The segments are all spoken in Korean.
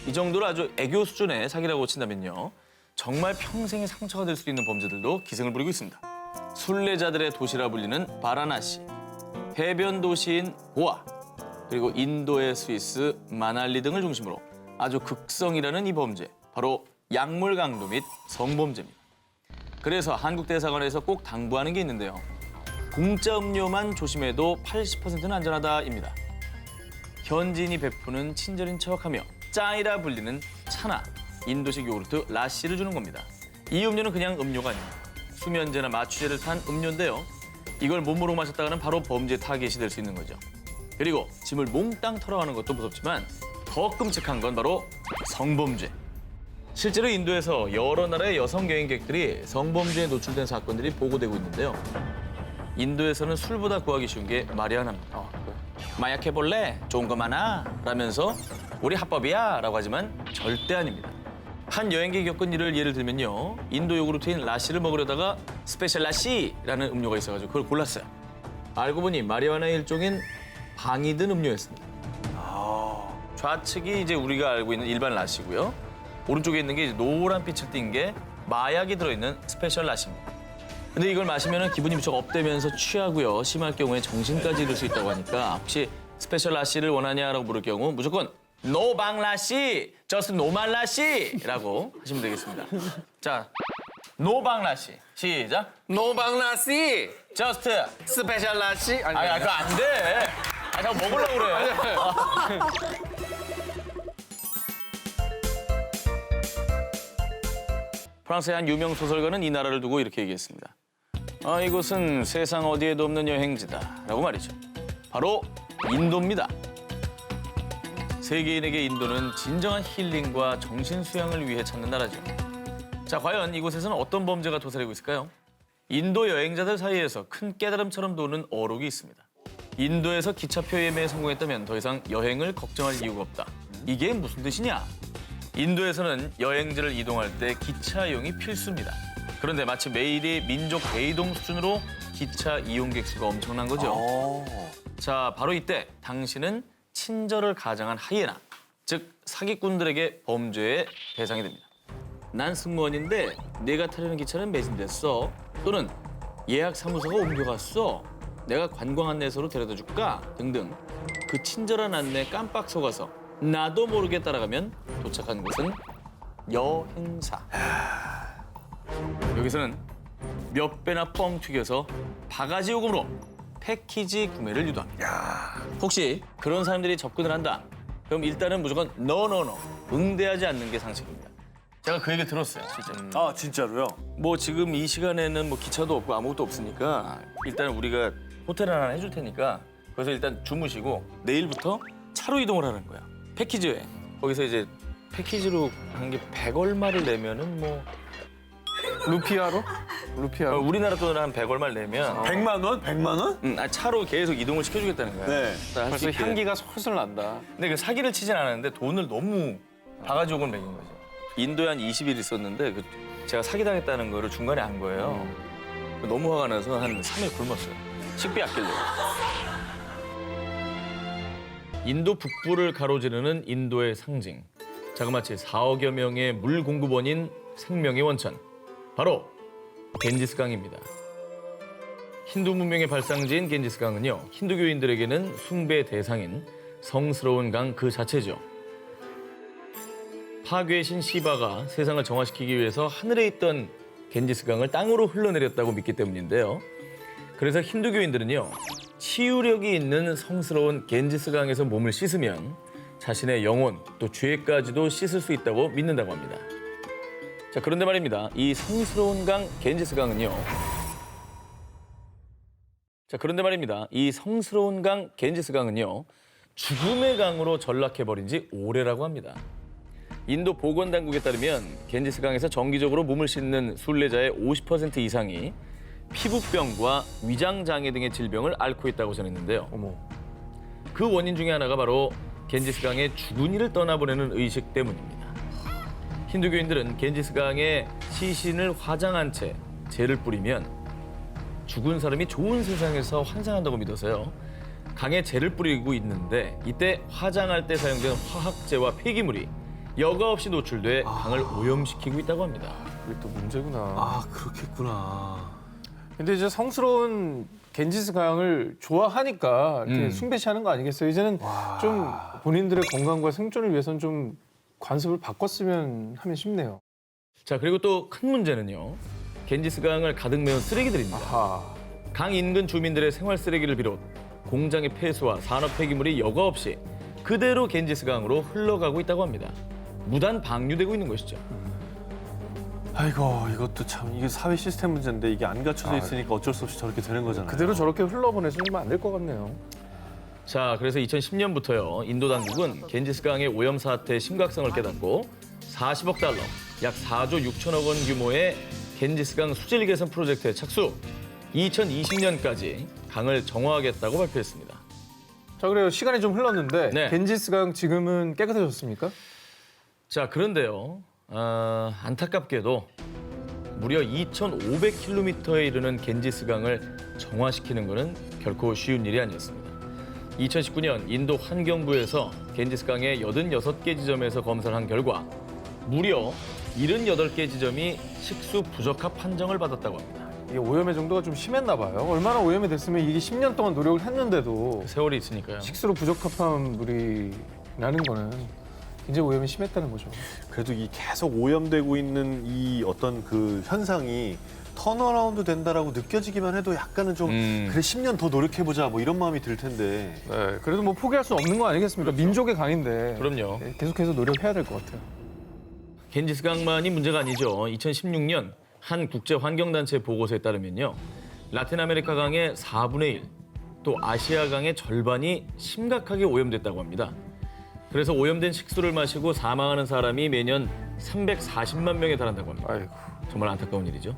이 정도로 아주 애교 수준의 사기라고 친다면요. 정말 평생의 상처가 될 수 있는 범죄들도 기승을 부리고 있습니다. 순례자들의 도시라 불리는 바라나시, 해변 도시인 고아, 그리고 인도의 스위스 마날리 등을 중심으로 아주 극성이라는 이 범죄, 바로 약물 강도 및 성범죄입니다. 그래서 한국 대사관에서 꼭 당부하는 게 있는데요. 공짜 음료만 조심해도 80%는 안전하다입니다. 현지인이 베푸는 친절인 척하며 짜이라 불리는 차나 인도식 요구르트 라시를 주는 겁니다. 이 음료는 그냥 음료가 아닙니다. 수면제나 마취제를 탄 음료인데요. 이걸 몸으로 마셨다가는 바로 범죄 타겟이 될 수 있는 거죠. 그리고 짐을 몽땅 털어가는 것도 무섭지만 더 끔찍한 건 바로 성범죄. 실제로 인도에서 여러 나라의 여성 여행객들이 성범죄에 노출된 사건들이 보고되고 있는데요. 인도에서는 술보다 구하기 쉬운 게 마리아나입니다. 마약해볼래? 좋은 거 많아? 라면서 우리 합법이야? 라고 하지만 절대 아닙니다. 한 여행객이 겪은 일을 예를 들면요. 인도 요구르트인 라시를 먹으려다가 스페셜 라시라는 음료가 있어가지고 그걸 골랐어요. 알고 보니 마리화나의 일종인 방이 든 음료였습니다. 좌측이 이제 우리가 알고 있는 일반 라시고요. 오른쪽에 있는 게 이제 노란 빛을 띤 게 마약이 들어있는 스페셜 라시입니다. 근데 이걸 마시면 기분이 무척 업되면서 취하고요. 심할 경우에 정신까지 잃을 수 있다고 하니까 혹시 스페셜 라시를 원하냐라고 물을 경우 무조건 노방 라시, 저스트 노말 라시라고 하시면 되겠습니다. 자, 노방 라시 시작. 노방라시 저스트. 스페셜 라시 아니, 그거 안 돼. 아, 자꾸 먹으려고 그래. 프랑스의 한 유명 소설가는 이 나라를 두고 이렇게 얘기했습니다. 이곳은 세상 어디에도 없는 여행지다라고 말이죠. 바로 인도입니다. 세계인에게 인도는 진정한 힐링과 정신 수양을 위해 찾는 나라죠. 자, 과연 이곳에서는 어떤 범죄가 도사리고 있을까요? 인도 여행자들 사이에서 큰 깨달음처럼 도는 어록이 있습니다. 인도에서 기차표 예매에 성공했다면 더 이상 여행을 걱정할 이유가 없다. 이게 무슨 뜻이냐? 인도에서는 여행지를 이동할 때 기차 이용이 필수입니다. 그런데 마치 매일이 민족 대이동 수준으로 기차 이용객 수가 엄청난 거죠. 자, 바로 이때 당신은 친절을 가장한 하이에나, 즉 사기꾼들에게 범죄의 대상이 됩니다. 난 승무원인데 내가 타려는 기차는 매진됐어. 또는 예약 사무소가 옮겨갔어. 내가 관광 안내소로 데려다 줄까? 등등. 그 친절한 안내에 깜빡 속아서 나도 모르게 따라가면 도착한 곳은 여행사. 여기서는 몇 배나 뻥 튀겨서 바가지 요금으로 패키지 구매를 유도합니다. 혹시 그런 사람들이 접근을 한다? 그럼 일단은 무조건 노노노 응대하지 않는 게 상식입니다. 제가 그 얘기 들었어요, 실제로. 아, 진짜로요? 뭐 지금 이 시간에는 뭐 기차도 없고 아무것도 없으니까 일단 우리가 호텔 하나 해줄 테니까 그래서 일단 주무시고 내일부터 차로 이동을 하는 거야. 패키지 여행. 거기서 이제 패키지로 한 게 100 얼마를 내면은 뭐 루피아로? 루피아로? 우리나라 돈으로 한 100 얼마를 내면 100만 원? 100만 원? 차로 계속 이동을 시켜주겠다는 거야. 네. 할수 벌써 있게. 향기가 솔솔 난다. 근데 그 사기를 치진 않았는데 돈을 너무 바가지 요금을 매긴 거죠. 인도에 한 20일 있었는데 제가 사기당했다는 거를 중간에 안 거예요. 너무 화가 나서 한 3일 굶었어요. 식비 아끼려고. 인도 북부를 가로지르는 인도의 상징. 자그마치 4억여 명의 물 공급원인 생명의 원천. 바로 겐지스강입니다. 힌두 문명의 발상지인 겐지스강은요. 힌두교인들에게는 숭배 대상인 성스러운 강 그 자체죠. 파괴의 신 시바가 세상을 정화시키기 위해서 하늘에 있던 겐지스강을 땅으로 흘러내렸다고 믿기 때문인데요. 그래서 힌두교인들은요. 치유력이 있는 성스러운 겐지스강에서 몸을 씻으면 자신의 영혼 또 죄까지도 씻을 수 있다고 믿는다고 합니다. 자, 그런데 말입니다. 이 성스러운 강 겐지스강은요. 죽음의 강으로 전락해버린 지 오래라고 합니다. 인도 보건당국에 따르면 겐지스강에서 정기적으로 몸을 씻는 순례자의 50% 이상이 피부병과 위장장애 등의 질병을 앓고 있다고 전했는데요. 그 원인 중에 하나가 바로 겐지스강에 죽은 이를 떠나보내는 의식 때문입니다. 힌두교인들은 겐지스강에 시신을 화장한 채 재를 뿌리면 죽은 사람이 좋은 세상에서 환생한다고 믿어서요. 강에 재를 뿌리고 있는데 이때 화장할 때 사용된 화학재와 폐기물이 여과 없이 노출돼 강을 오염시키고 있다고 합니다. 이게 또 문제구나. 아, 그렇겠구나. 근데 이제 성스러운 겐지스 강을 좋아하니까 이렇게 숭배시하는 거 아니겠어요? 이제는 좀 본인들의 건강과 생존을 위해서는 좀 관습을 바꿨으면 하면 싶네요. 자, 그리고 또 큰 문제는요. 겐지스강을 가득 메운 쓰레기들입니다. 아하. 강 인근 주민들의 생활 쓰레기를 비롯 공장의 폐수와 산업 폐기물이 여과 없이 그대로 겐지스강으로 흘러가고 있다고 합니다. 무단 방류되고 있는 것이죠. 아이고, 이것도 참 이게 사회 시스템 문제인데 이게 안 갖춰져 있으니까 어쩔 수 없이 저렇게 되는 거잖아요. 그대로 저렇게 흘러보내서는 안 될 것 같네요. 자, 그래서 2010년부터요. 인도 당국은 겐지스강의 오염 사태의 심각성을 깨닫고 40억 달러, 약 4조 6천억 원 규모의 겐지스강 수질 개선 프로젝트에 착수. 2020년까지 강을 정화하겠다고 발표했습니다. 자, 그래요. 시간이 좀 흘렀는데 네. 겐지스강 지금은 깨끗해졌습니까? 자, 그런데요. 안타깝게도 무려 2,500km에 이르는 겐지스강을 정화시키는 것은 결코 쉬운 일이 아니었습니다. 2019년 인도 환경부에서 겐지스강의 86개 지점에서 검사를 한 결과 무려 78개 지점이 식수 부적합 판정을 받았다고 합니다. 이게 오염의 정도가 좀 심했나 봐요. 얼마나 오염이 됐으면 이게 10년 동안 노력을 했는데도 세월이 있으니까요. 식수로 부적합한 물이 나는 거는 굉장히 오염이 심했다는 거죠. 그래도 이 계속 오염되고 있는 이 어떤 그 현상이 턴어라운드 된다라고 느껴지기만 해도 약간은 좀 그래 10년 더 노력해보자 뭐 이런 마음이 들 텐데. 네, 그래도 뭐 포기할 수 없는 거 아니겠습니까? 민족의 강인데. 그럼요. 네, 계속해서 노력해야 될 것 같아요. 겐지스강만이 문제가 아니죠. 2016년 한 국제 환경단체 보고서에 따르면요. 라틴 아메리카 강의 4분의 1, 또 아시아 강의 절반이 심각하게 오염됐다고 합니다. 그래서 오염된 식수를 마시고 사망하는 사람이 매년 340만 명에 달한다고 합니다. 아이고. 정말 안타까운 일이죠.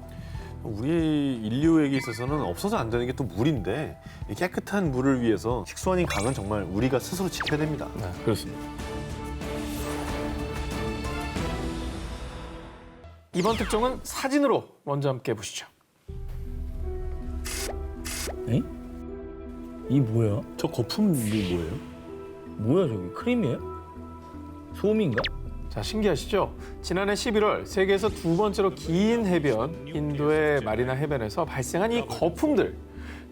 우리 인류에게 있어서는 없어서 안 되는 게 또 물인데 이 깨끗한 물을 위해서 식수 아닌 강은 정말 우리가 스스로 지켜야 됩니다. 그렇습니다. 이번 특종은 사진으로 먼저 함께 보시죠. 에? 이 뭐야? 저 거품이 뭐예요? 뭐야 저기? 크림이에요? 솜인가? 자, 신기하시죠? 지난해 11월 세계에서 두 번째로 긴 해변 인도의 마리나 해변에서 발생한 이 거품들.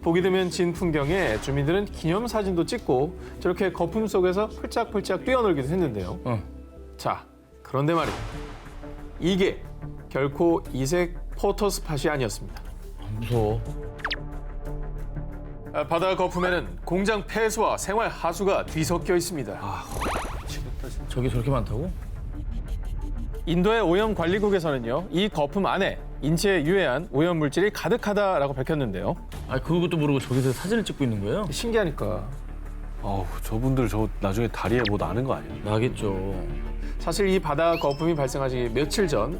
보기 드문 진 풍경에 주민들은 기념사진도 찍고 저렇게 거품 속에서 펄짝펄짝 뛰어놀기도 했는데요. 자, 그런데 말이에요. 이게 결코 이색 포토스팟이 아니었습니다. 무서워. 바다 거품에는 공장 폐수와 생활 하수가 뒤섞여 있습니다. 저기 저렇게 많다고? 인도의 오염관리국에서는요, 이 거품 안에 인체에 유해한 오염 물질이 가득하다라고 밝혔는데요. 아, 그것도 모르고 저기서 사진을 찍고 있는 거예요? 신기하니까. 아우, 저분들 저 나중에 다리에 뭐 나는 거 아니에요? 나겠죠. 사실 이 바다 거품이 발생하기 며칠 전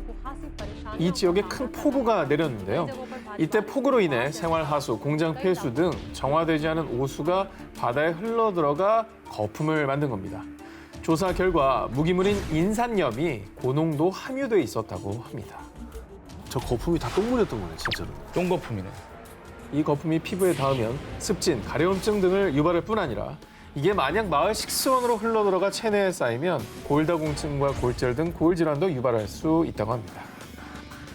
이 지역에 큰 폭우가 내렸는데요. 이때 폭우로 인해 생활하수, 공장 폐수 등 정화되지 않은 오수가 바다에 흘러들어가 거품을 만든 겁니다. 조사 결과 무기물인 인산염이 고농도 함유돼 있었다고 합니다. 저 거품이 다 똥물이었던 거네, 진짜로. 똥거품이네. 이 거품이 피부에 닿으면 습진, 가려움증 등을 유발할 뿐 아니라 이게 만약 마을 식수원으로 흘러들어가 체내에 쌓이면 골다공증과 골절 등 고울질환도 유발할 수 있다고 합니다.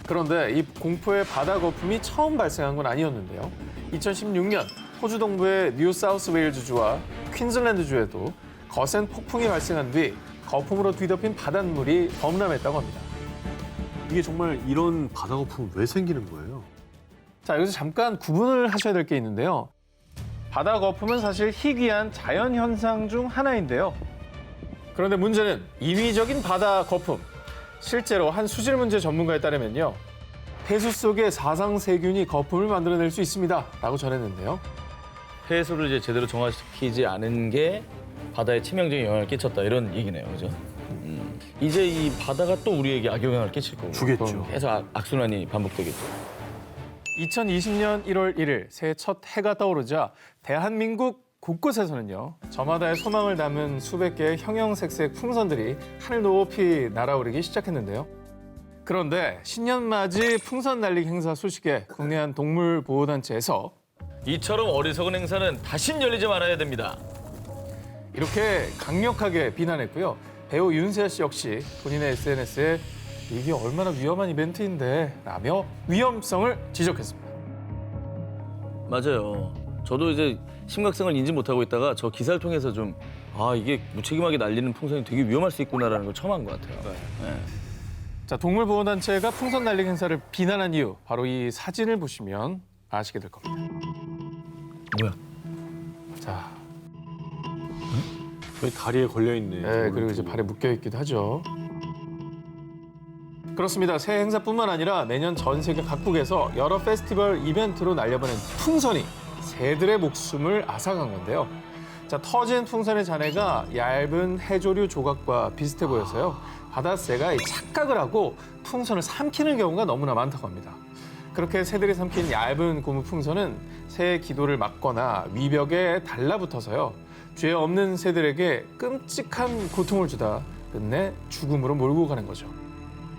그런데 이 공포의 바다 거품이 처음 발생한 건 아니었는데요. 2016년 호주 동부의 뉴 사우스 웨일즈주와 퀸즐랜드주에도 거센 폭풍이 발생한 뒤 거품으로 뒤덮인 바닷물이 범람했다고 합니다. 이게 정말 이런 바다 거품은 왜 생기는 거예요? 자, 여기서 잠깐 구분을 하셔야 될 게 있는데요. 바다 거품은 사실 희귀한 자연 현상 중 하나인데요. 그런데 문제는 인위적인 바다 거품. 실제로 한 수질 문제 전문가에 따르면요. 폐수 속에 사상세균이 거품을 만들어낼 수 있습니다. 라고 전했는데요. 폐수를 이제 제대로 정화시키지 않은 게 바다에 치명적인 영향을 끼쳤다 이런 얘기네요, 그죠? 이제 이 바다가 또 우리에게 악영향을 끼칠 거고. 주겠죠. 계속 악순환이 반복되겠죠. 2020년 1월 1일 새해 첫 해가 떠오르자 대한민국 곳곳에서는요. 저마다의 소망을 담은 수백 개의 형형색색 풍선들이 하늘 높이 날아오르기 시작했는데요. 그런데 신년맞이 풍선 날리기 행사 소식에 국내 한 동물보호단체에서 이처럼 어리석은 행사는 다신 열리지 말아야 됩니다. 이렇게 강력하게 비난했고요. 배우 윤세아 씨 역시 본인의 SNS에 이게 얼마나 위험한 이벤트인데 라며 위험성을 지적했습니다. 맞아요. 저도 이제 심각성을 인지 못하고 있다가 저 기사를 통해서 좀 이게 무책임하게 날리는 풍선이 되게 위험할 수 있구나라는 걸 처음 한 것 같아요. 네. 자, 동물보호단체가 풍선 날리기 행사를 비난한 이유, 바로 이 사진을 보시면 아시게 될 겁니다. 뭐야? 자, 여기 다리에 걸려 있네. 네, 그리고 이제 발에 묶여 있기도 하죠. 그렇습니다. 새해 행사뿐만 아니라 매년 전 세계 각국에서 여러 페스티벌 이벤트로 날려보낸 풍선이 새들의 목숨을 앗아간 건데요. 자, 터진 풍선의 잔해가 얇은 해조류 조각과 비슷해 보여서요. 바다새가 착각을 하고 풍선을 삼키는 경우가 너무나 많다고 합니다. 그렇게 새들이 삼킨 얇은 고무 풍선은 새의 기도를 막거나 위벽에 달라붙어서요. 죄 없는 새들에게 끔찍한 고통을 주다 끝내 죽음으로 몰고 가는 거죠.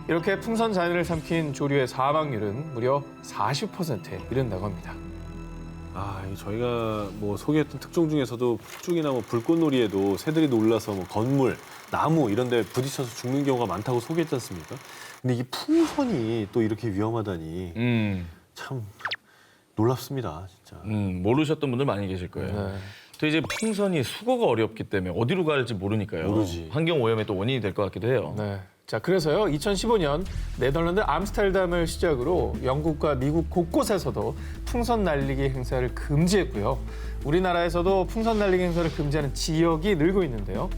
이렇게 풍선 잔해를 삼킨 조류의 사망률은 무려 40%에 이른다고 합니다. 저희가 뭐 소개했던 특종 중에서도 폭죽이나 뭐 불꽃놀이에도 새들이 놀라서 뭐 건물, 나무 이런 데 부딪혀서 죽는 경우가 많다고 소개했지 않습니까? 근데 이게 풍선이 또 이렇게 위험하다니 참 놀랍습니다, 진짜. 모르셨던 분들 많이 계실 거예요. 네. 또 이제 풍선이 수거가 어렵기 때문에 어디로 갈지 모르니까요. 모르지. 환경 오염의 또 원인이 될 것 같기도 해요. 네. 자, 그래서요, 2015년 네덜란드 암스테르담을 시작으로 영국과 미국 곳곳에서도 풍선 날리기 행사를 금지했고요. 우리나라에서도 풍선 날리기 행사를 금지하는 지역이 늘고 있는데요.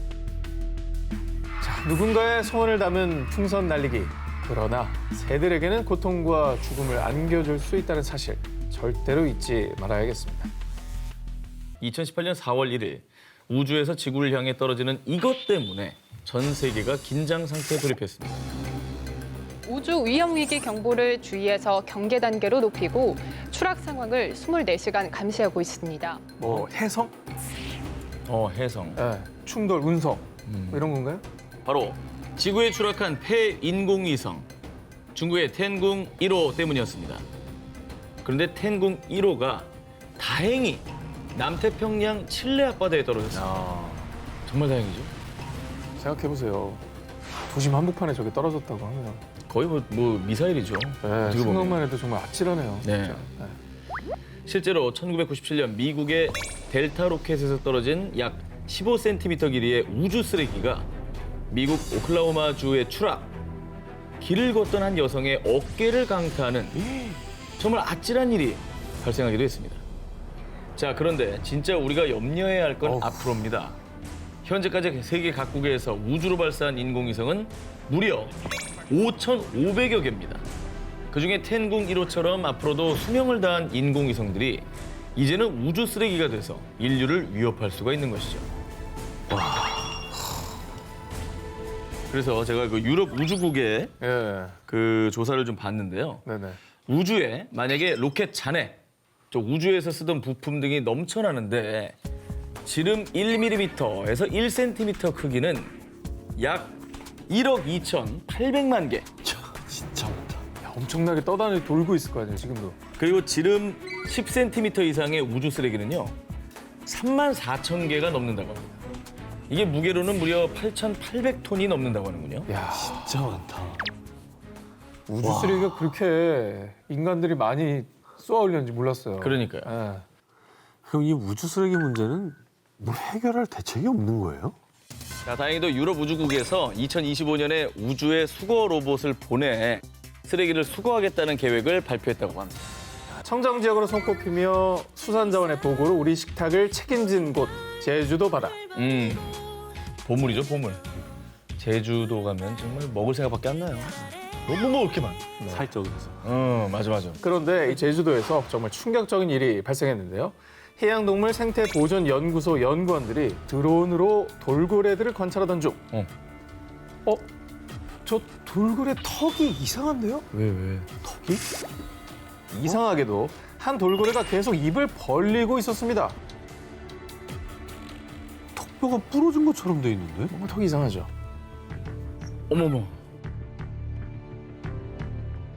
자, 누군가의 소원을 담은 풍선 날리기. 그러나 새들에게는 고통과 죽음을 안겨줄 수 있다는 사실 절대로 잊지 말아야겠습니다. 2018년 4월 1일 우주에서 지구를 향해 떨어지는 이것 때문에 전 세계가 긴장 상태에 돌입했습니다. 우주 위험위기 경보를 주위에서 경계 단계로 높이고 추락 상황을 24시간 감시하고 있습니다. 뭐 해성? 해성. 네. 충돌, 운석 뭐 이런 건가요? 바로 지구에 추락한 폐인공위성 중국의 텐궁 1호 때문이었습니다. 그런데 텐궁 1호가 다행히 남태평양 칠레 앞바다에 떨어졌습니다. 정말 다행이죠. 생각해보세요. 도심 한복판에 저게 떨어졌다고 하면 거의 뭐 미사일이죠. 네, 어떻게 보면. 생각만 해도 정말 아찔하네요. 네. 진짜. 네. 실제로 1997년 미국의 델타 로켓에서 떨어진 약 15cm 길이의 우주 쓰레기가 미국 오클라호마주에 추락. 길을 걷던 한 여성의 어깨를 강타하는 정말 아찔한 일이 발생하기도 했습니다. 자, 그런데 진짜 우리가 염려해야 할 건 앞으로입니다. 현재까지 세계 각국에서 우주로 발사한 인공위성은 무려 5,500여 개입니다. 그중에 텐궁 1호처럼 앞으로도 수명을 다한 인공위성들이 이제는 우주 쓰레기가 돼서 인류를 위협할 수가 있는 것이죠. 그래서 제가 그 유럽 우주국의 예. 그 조사를 좀 봤는데요. 네네. 우주에 만약에 로켓 잔해, 저 우주에서 쓰던 부품 등이 넘쳐나는데 지름 1mm에서 1cm 크기는 약 1억 2,800만 개. 진짜 많다. 야, 엄청나게 떠다니 돌고 있을 거 아니에요, 지금도. 그리고 지름 10cm 이상의 우주 쓰레기는요. 34,000개가 넘는다고 합니다. 이게 무게로는 무려 8,800톤이 넘는다고 하는군요. 야, 진짜 많다. 우주 쓰레기가 그렇게 인간들이 많이 쏘아 올렸는지 몰랐어요. 그러니까요. 예. 그럼 이 우주 쓰레기 문제는 뭐 해결할 대책이 없는 거예요? 자, 다행히도 유럽 우주국에서 2025년에 우주에 수거 로봇을 보내 쓰레기를 수거하겠다는 계획을 발표했다고 합니다. 청정 지역으로 손꼽히며 수산자원의 보고로 우리 식탁을 책임진 곳 제주도 바다. 보물이죠, 보물. 제주도 가면 정말 먹을 생각밖에 안 나요. 너무 먹을 게 많아. 사회적으로서. 맞아. 그런데 이 제주도에서 정말 충격적인 일이 발생했는데요. 해양동물 생태보존연구소 연구원들이 드론으로 돌고래들을 관찰하던 중 저 돌고래 턱이 이상한데요? 왜? 턱이? 이상하게도 한 돌고래가 계속 입을 벌리고 있었습니다. 뼈가 부러진 것처럼 돼 있는데? 뭔가 턱이 이상하죠? 어머머.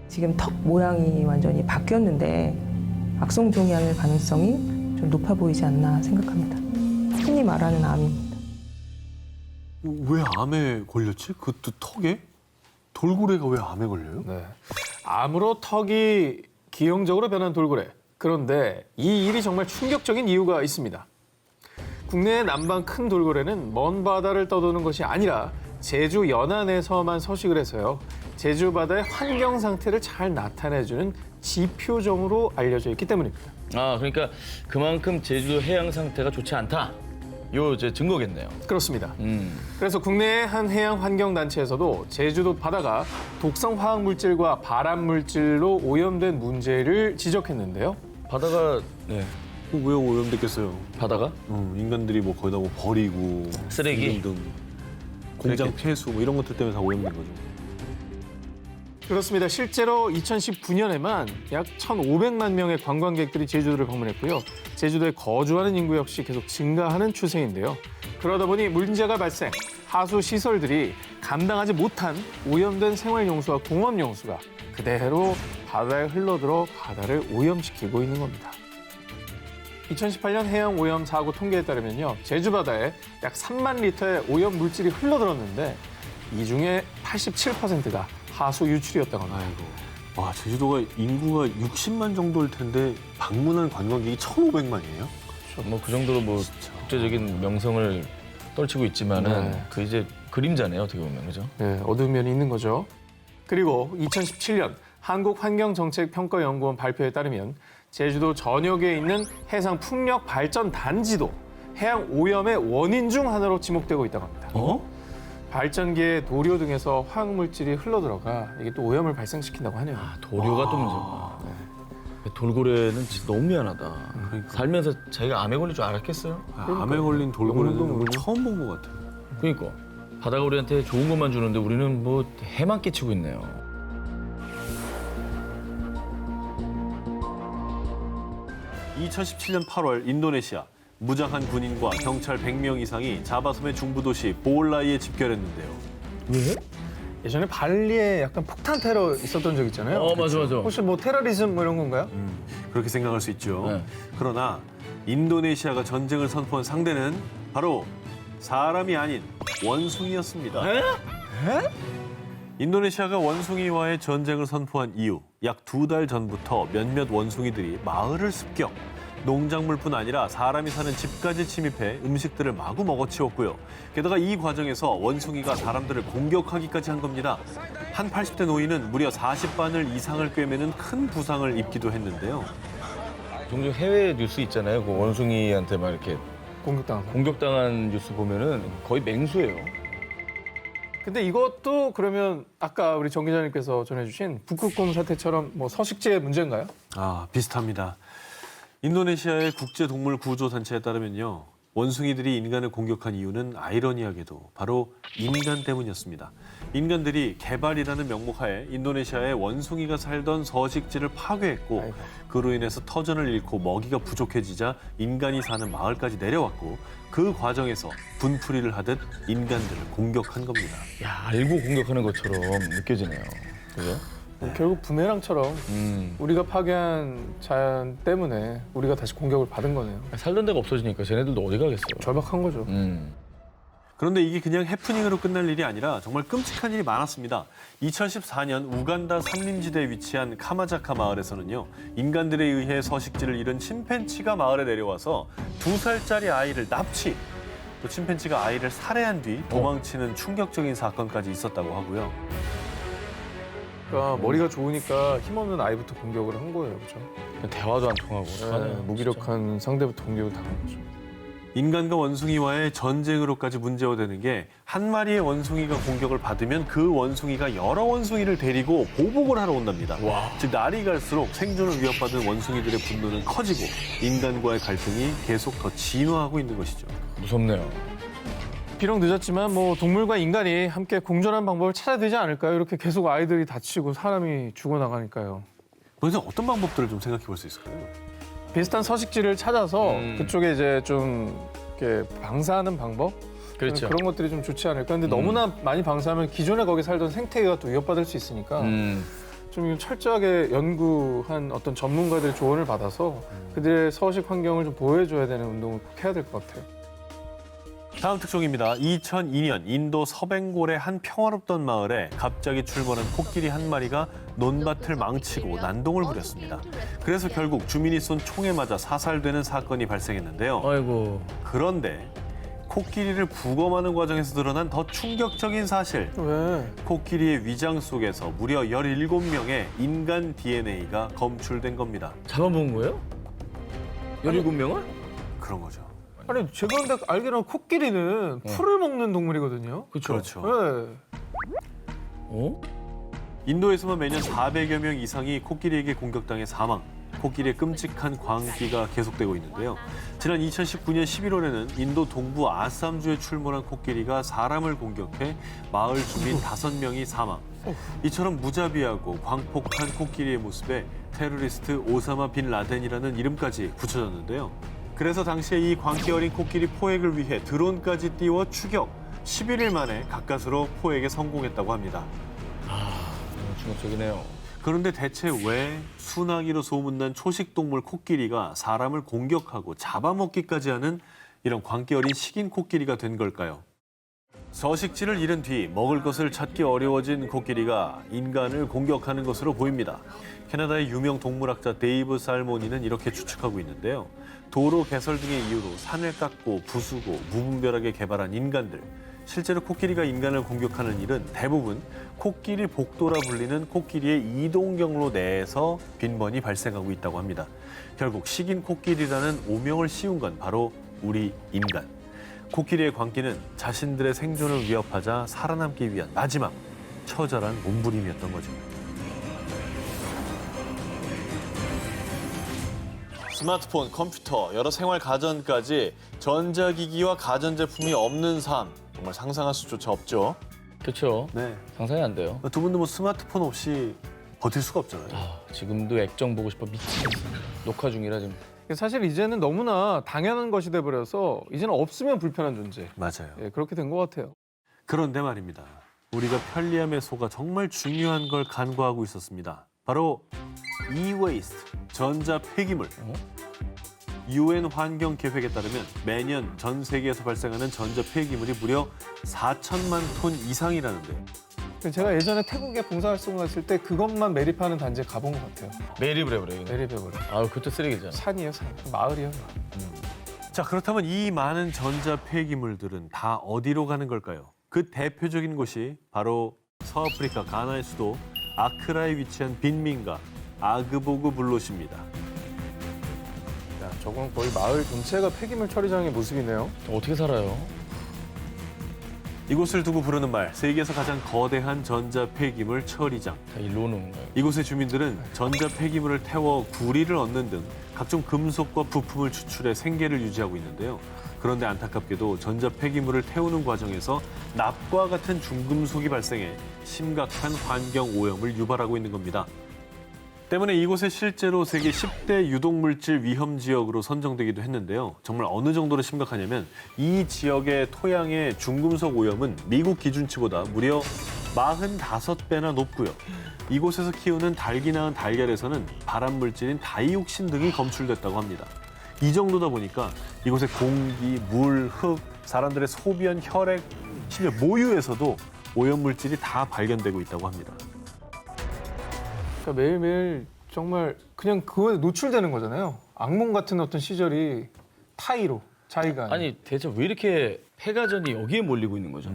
지금 턱 모양이 완전히 바뀌었는데 악성종양일 가능성이 좀 높아 보이지 않나 생각합니다. 흔히 말하는 암입니다. 왜 암에 걸렸지? 그것도 턱에? 돌고래가 왜 암에 걸려요? 네. 암으로 턱이 기형적으로 변한 돌고래. 그런데 이 일이 정말 충격적인 이유가 있습니다. 국내의 남방 큰 돌고래는 먼 바다를 떠도는 것이 아니라 제주 연안에서만 서식을 해서요. 제주 바다의 환경 상태를 잘 나타내주는 지표종으로 알려져 있기 때문입니다. 아, 그러니까 그만큼 제주도 해양 상태가 좋지 않다. 요 이제 증거겠네요. 그렇습니다. 그래서 국내의 한 해양 환경 단체에서도 제주도 바다가 독성 화학 물질과 발암 물질로 오염된 문제를 지적했는데요. 바다가 네. 왜 오염됐겠어요? 바다가 인간들이 뭐 거기다 뭐 버리고 쓰레기? 등 공장 그랬겠지. 폐수 뭐 이런 것들 때문에 다 오염된 거죠. 그렇습니다. 실제로 2019년에만 약 1,500만 명의 관광객들이 제주도를 방문했고요. 제주도에 거주하는 인구 역시 계속 증가하는 추세인데요. 그러다 보니 문제가 발생, 하수 시설들이 감당하지 못한 오염된 생활용수와 공업용수가 그대로 바다에 흘러들어 바다를 오염시키고 있는 겁니다. 2018년 해양 오염 사고 통계에 따르면요. 제주 바다에 약 3만 리터의 오염 물질이 흘러들었는데 이 중에 87%가 하수 유출이었다고 합니다. 아이고. 와, 제주도가 인구가 60만 정도일 텐데 방문한 관광객이 1,500만이에요? 뭐 그 정도로 뭐 국제적인 명성을 떨치고 있지만은 네. 그 이제 그림자네요, 어떻게 보면 그죠? 네, 어두운 면이 있는 거죠. 그리고 2017년 한국환경정책평가연구원 발표에 따르면 제주도 전역에 있는 해상 풍력 발전 단지도 해양 오염의 원인 중 하나로 지목되고 있다고 합니다. 발전기에 도료 등에서 화학물질이 흘러들어가 이게 또 오염을 발생시킨다고 하네요. 도료가 또 문제구나. 돌고래는 진짜 너무 미안하다. 살면서 자기가 암에 걸릴 줄 알았겠어요? 암에 걸린 돌고래는 영문도 모르고. 처음 본 것 같아요. 그러니까 바다가 우리한테 좋은 것만 주는데 우리는 뭐 해만 끼치고 있네요. (2017년 8월) 인도네시아 무장한 군인과 경찰 100명 이상이 자바섬의 중부 도시 보올라이에 집결했는데요. 예전에 발리에 약간 폭탄 테러 있었던 적 있잖아요. 맞아. 혹시 뭐 테러리즘 뭐 이런 건가요? 그렇게 생각할 수 있죠. 네. 그러나 인도네시아가 전쟁을 선포한 상대는 바로 사람이 아닌 원숭이였습니다. 인도네시아가 원숭이와의 전쟁을 선포한 이후 약 2달 전부터 몇몇 원숭이들이 마을을 습격, 농작물뿐 아니라 사람이 사는 집까지 침입해 음식들을 마구 먹어치웠고요. 게다가 이 과정에서 원숭이가 사람들을 공격하기까지 한 겁니다. 한 80대 노인은 무려 40바늘 이상을 꿰매는 큰 부상을 입기도 했는데요. 종종 해외 뉴스 있잖아요. 그 원숭이한테 막 이렇게 공격당한 거. 공격당한 뉴스 보면은 거의 맹수예요. 근데 이것도 그러면 아까 우리 정 기자님께서 전해주신 북극곰 사태처럼 뭐 서식지의 문제인가요? 아, 비슷합니다. 인도네시아의 국제동물구조단체에 따르면요. 원숭이들이 인간을 공격한 이유는 아이러니하게도 바로 인간 때문이었습니다. 인간들이 개발이라는 명목하에 인도네시아의 원숭이가 살던 서식지를 파괴했고 아이고. 그로 인해서 터전을 잃고 먹이가 부족해지자 인간이 사는 마을까지 내려왔고 그 과정에서 분풀이를 하듯 인간들을 공격한 겁니다. 야, 알고 공격하는 것처럼 느껴지네요. 그죠? 결국 부메랑처럼 우리가 파괴한 자연 때문에 우리가 다시 공격을 받은 거네요. 살던 데가 없어지니까 쟤네들도 어디 가겠어요. 절박한 거죠. 그런데 이게 그냥 해프닝으로 끝날 일이 아니라 정말 끔찍한 일이 많았습니다. 2014년 우간다 산림지대에 위치한 카마자카 마을에서는요. 인간들에 의해 서식지를 잃은 침팬치가 마을에 내려와서 2살짜리 아이를 납치, 또 침팬치가 아이를 살해한 뒤 도망치는 충격적인 사건까지 있었다고 하고요. 그러니까 머리가 좋으니까 힘없는 아이부터 공격을 한 거예요. 그렇죠? 대화도 안 통하고. 네, 무기력한 상대부터 공격을 당한 거죠. 인간과 원숭이와의 전쟁으로까지 문제화되는 게 한 마리의 원숭이가 공격을 받으면 그 원숭이가 여러 원숭이를 데리고 보복을 하러 온답니다. 즉 날이 갈수록 생존을 위협받은 원숭이들의 분노는 커지고 인간과의 갈등이 계속 더 진화하고 있는 것이죠. 무섭네요. 비록 늦었지만 뭐 동물과 인간이 함께 공존하는 방법을 찾아야 되지 않을까요? 이렇게 계속 아이들이 다치고 사람이 죽어나가니까요. 그래서 어떤 방법들을 좀 생각해 볼 수 있을까요? 비슷한 서식지를 찾아서 그쪽에 이제 좀 이렇게 방사하는 방법? 그렇죠. 그런 것들이 좀 좋지 않을까. 근데 너무나 많이 방사하면 기존에 거기 살던 생태계가 또 위협받을 수 있으니까 좀 철저하게 연구한 어떤 전문가들의 조언을 받아서 그들의 서식 환경을 좀 보호해줘야 되는 운동을 꼭 해야 될 것 같아요. 다음 특종입니다. 2002년 인도 서벵골의 한 평화롭던 마을에 갑자기 출몰한 코끼리 한 마리가 논밭을 망치고 난동을 부렸습니다. 그래서 결국 주민이 쏜 총에 맞아 사살되는 사건이 발생했는데요. 아이고. 그런데 코끼리를 부검하는 과정에서 드러난 더 충격적인 사실. 왜? 코끼리의 위장 속에서 무려 17명의 인간 DNA가 검출된 겁니다. 잡아먹은 거예요? 17명을? 그런 거죠. 아니 제가 근데 알기로는 코끼리는 풀을 먹는 동물이거든요. 그렇죠. 네. 어? 인도에서만 매년 400여 명 이상이 코끼리에게 공격당해 사망. 코끼리의 끔찍한 광기가 계속되고 있는데요. 지난 2019년 11월에는 인도 동부 아삼주에 출몰한 코끼리가 사람을 공격해 마을 주민 5명이 사망. 이처럼 무자비하고 광폭한 코끼리의 모습에 테러리스트 오사마 빈 라덴이라는 이름까지 붙여졌는데요. 그래서 당시에 이 광기 어린 코끼리 포획을 위해 드론까지 띄워 추격. 11일 만에 가까스로 포획에 성공했다고 합니다. 너무 충격적이네요. 그런데 대체 왜 순하기로 소문난 초식동물 코끼리가 사람을 공격하고 잡아먹기까지 하는 이런 광기 어린 식인 코끼리가 된 걸까요? 서식지를 잃은 뒤 먹을 것을 찾기 어려워진 코끼리가 인간을 공격하는 것으로 보입니다. 캐나다의 유명 동물학자 데이브 살모니는 이렇게 추측하고 있는데요. 도로 개설 등의 이유로 산을 깎고 부수고 무분별하게 개발한 인간들. 실제로 코끼리가 인간을 공격하는 일은 대부분 코끼리 복도라 불리는 코끼리의 이동 경로 내에서 빈번히 발생하고 있다고 합니다. 결국 식인 코끼리라는 오명을 씌운 건 바로 우리 인간. 코끼리의 광기는 자신들의 생존을 위협하자 살아남기 위한 마지막 처절한 몸부림이었던 거죠. 스마트폰, 컴퓨터, 여러 생활 가전까지 전자기기와 가전제품이 없는 삶. 정말 상상할 수조차 없죠. 그렇죠. 네. 상상이 안 돼요. 두 분도 뭐 스마트폰 없이 버틸 수가 없잖아요. 지금도 액정 보고 싶어 미치겠어. 녹화 중이라 지금. 사실 이제는 너무나 당연한 것이 돼버려서 이제는 없으면 불편한 존재. 맞아요. 예, 그렇게 된 것 같아요. 그런데 말입니다. 우리가 편리함에 속아 정말 중요한 걸 간과하고 있었습니다. 바로 e-waste, 전자 폐기물. UN 환경 계획에 따르면 매년 전 세계에서 발생하는 전자 폐기물이 무려 4천만 톤 이상이라는데요. 제가 예전에 태국에 봉사활동 갔을 때 그것만 매립하는 단지에 가본 것 같아요. 매립을 해버려요. 매립해버려. 아, 그것도 쓰레기잖아. 산이에요, 산. 마을이에요. 자, 그렇다면 이 많은 전자 폐기물들은 다 어디로 가는 걸까요? 그 대표적인 곳이 바로 서아프리카 가나의 수도 아크라에 위치한 빈민가 아그보그 블롯입니다. 야, 저건 거의 마을 전체가 폐기물 처리장의 모습이네요. 어떻게 살아요? 이곳을 두고 부르는 말, 세계에서 가장 거대한 전자 폐기물 처리장. 다 일로 오는 건가요? 이곳의 주민들은 전자 폐기물을 태워 구리를 얻는 등 각종 금속과 부품을 추출해 생계를 유지하고 있는데요. 그런데 안타깝게도 전자 폐기물을 태우는 과정에서 납과 같은 중금속이 발생해 심각한 환경 오염을 유발하고 있는 겁니다. 때문에 이곳에 실제로 세계 10대 유독물질 위험 지역으로 선정되기도 했는데요. 정말 어느 정도로 심각하냐면 이 지역의 토양의 중금속 오염은 미국 기준치보다 무려 45배나 높고요. 이곳에서 키우는 닭이 낳은 달걀에서는 발암물질인 다이옥신 등이 검출됐다고 합니다. 이 정도다 보니까 이곳의 공기, 물, 흙, 사람들의 소변, 혈액, 심지어 모유에서도 오염물질이 다 발견되고 있다고 합니다. 그러니까 매일매일 정말 그냥 그거에 노출되는 거잖아요. 악몽 같은 어떤 시절이 타이로, 자의가. 아니 대체 왜 이렇게 폐가전이 여기에 몰리고 있는 거죠?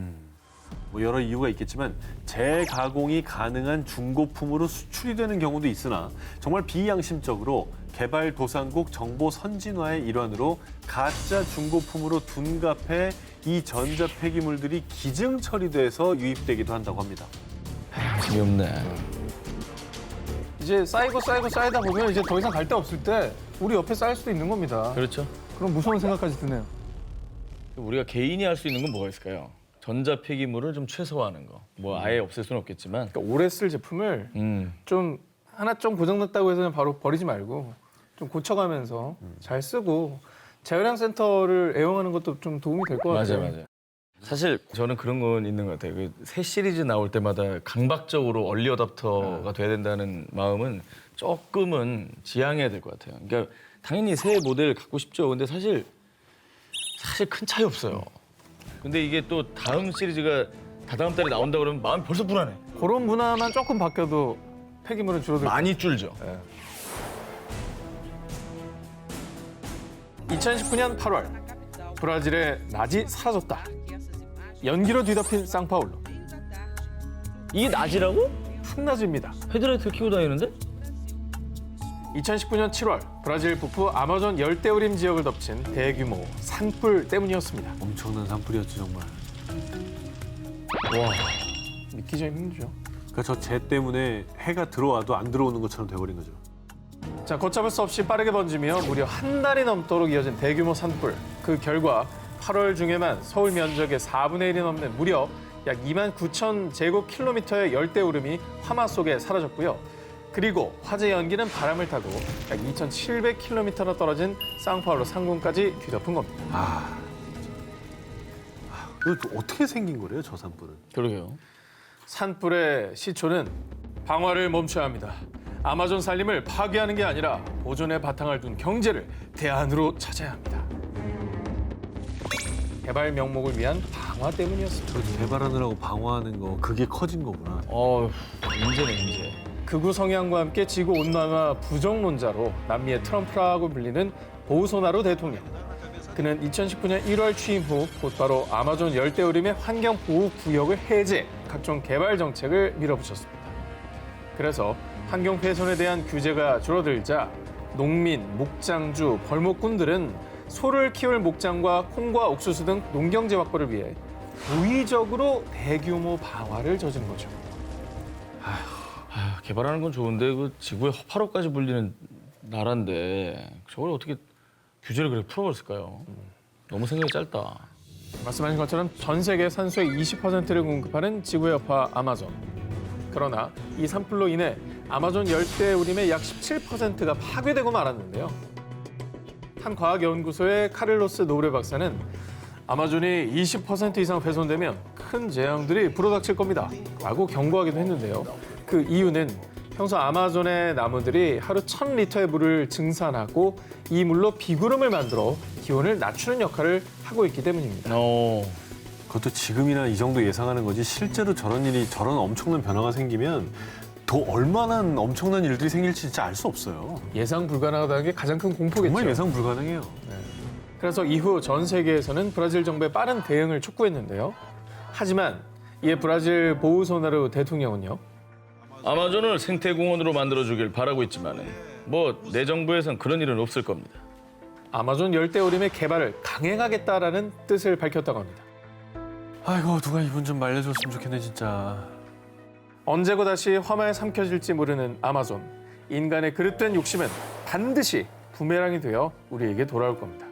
뭐 여러 이유가 있겠지만 재가공이 가능한 중고품으로 수출이 되는 경우도 있으나 정말 비양심적으로 개발도상국 정보 선진화의 일환으로 가짜 중고품으로 둔갑해 이 전자 폐기물들이 기증 처리돼서 유입되기도 한다고 합니다. 재미없네. 이제 쌓이다 보면 이제 더 이상 갈 데 없을 때 우리 옆에 쌓일 수도 있는 겁니다. 그렇죠. 그럼 무서운 생각까지 드네요. 우리가 개인이 할 수 있는 건 뭐가 있을까요? 전자 폐기물을 좀 최소화하는 거. 뭐 아예 없앨 수는 없겠지만. 그러니까 오래 쓸 제품을 좀 하나 좀 고장났다고 해서 바로 버리지 말고 좀 고쳐가면서 잘 쓰고 재활용 센터를 애용하는 것도 좀 도움이 될 것 같아요. 맞아요. 사실 저는 그런 건 있는 것 같아요. 그 새 시리즈 나올 때마다 강박적으로 얼리 어답터가 돼야 된다는 마음은 조금은 지양해야 될 것 같아요. 그러니까 당연히 새 모델 갖고 싶죠. 근데 사실 큰 차이 없어요. 근데 이게 또 다음 시리즈가 다다음 달에 나온다 그러면 마음이 벌써 불안해. 그런 문화만 조금 바뀌어도 폐기물은 줄어들 많이 줄죠. 2019년 8월 브라질의 낮이 사라졌다. 연기로 뒤덮인 상파울루. 이게 낮이라고? 한낮입니다. 헤드라이트를 켜고 다니는데? 2019년 7월 브라질 북부 아마존 열대우림 지역을 덮친 대규모 산불 때문이었습니다. 엄청난 산불이었죠 정말. 와, 믿기 좀 힘들죠. 그러니까 저 재 때문에 해가 들어와도 안 들어오는 것처럼 돼버린 거죠. 자, 걷잡을 수 없이 빠르게 번지며 무려 한 달이 넘도록 이어진 대규모 산불. 그 결과 8월 중에만 서울 면적의 4분의 1이 넘는 무려 약 2만 9천 제곱킬로미터의 열대우림이 화마 속에 사라졌고요. 그리고 화재 연기는 바람을 타고 약 2,700킬로미터나 떨어진 상파울루 상공까지 뒤덮은 겁니다. 이거 또 어떻게 생긴 거래요 저 산불은? 그러게요. 산불의 시초는 방화를 멈춰야 합니다. 아마존 산림을 파괴하는 게 아니라 보존의 바탕을 둔 경제를 대안으로 찾아야 합니다. 개발 명목을 위한 방화 때문이었습니다. 저 개발하느라고 방어하는 거 그게 커진 거구나. 문제네 문제. 극우 성향과 함께 지구 온난화 부정론자로 남미의 트럼프라고 불리는 보우소나루 대통령. 그는 2019년 1월 취임 후 곧바로 아마존 열대우림의 환경보호구역을 해제, 각종 개발 정책을 밀어붙였습니다. 그래서 환경 훼손에 대한 규제가 줄어들자 농민, 목장주, 벌목꾼들은 소를 키울 목장과 콩과 옥수수 등 농경재 확보를 위해 무의적으로 대규모 방화를 저지른 거죠. 개발하는 건 좋은데 그 지구의 허파로까지 불리는 나라인데 저걸 어떻게 규제를 그렇게 풀어버렸을까요? 너무 생각이 짧다. 말씀하신 것처럼 전 세계 산소의 20%를 공급하는 지구의 여파 아마존. 그러나 이 산불로 인해 아마존 열대우림의 약 17%가 파괴되고 말았는데요. 한 과학연구소의 카를로스 노브레 박사는 아마존이 20% 이상 훼손되면 큰 재앙들이 불어닥칠 겁니다. 라고 경고하기도 했는데요. 그 이유는 평소 아마존의 나무들이 하루 1,000리터의 물을 증산하고 이 물로 비구름을 만들어 기온을 낮추는 역할을 하고 있기 때문입니다. 그것도 지금이나 이 정도 예상하는 거지 실제로 저런 엄청난 변화가 생기면 더 얼마나 엄청난 일들이 생길지 진짜 알 수 없어요. 예상 불가능하다는 게 가장 큰 공포겠죠. 정말 예상 불가능해요. 그래서 이후 전 세계에서는 브라질 정부의 빠른 대응을 촉구했는데요. 하지만 이에 브라질 보우소나루 대통령은요. 아마존을 생태공원으로 만들어주길 바라고 있지만 뭐 내 정부에선 그런 일은 없을 겁니다. 아마존 열대우림의 개발을 강행하겠다라는 뜻을 밝혔다고 합니다. 아이고 누가 이분 좀 말려줬으면 좋겠네 진짜. 언제고 다시 화마에 삼켜질지 모르는 아마존. 인간의 그릇된 욕심은 반드시 부메랑이 되어 우리에게 돌아올 겁니다.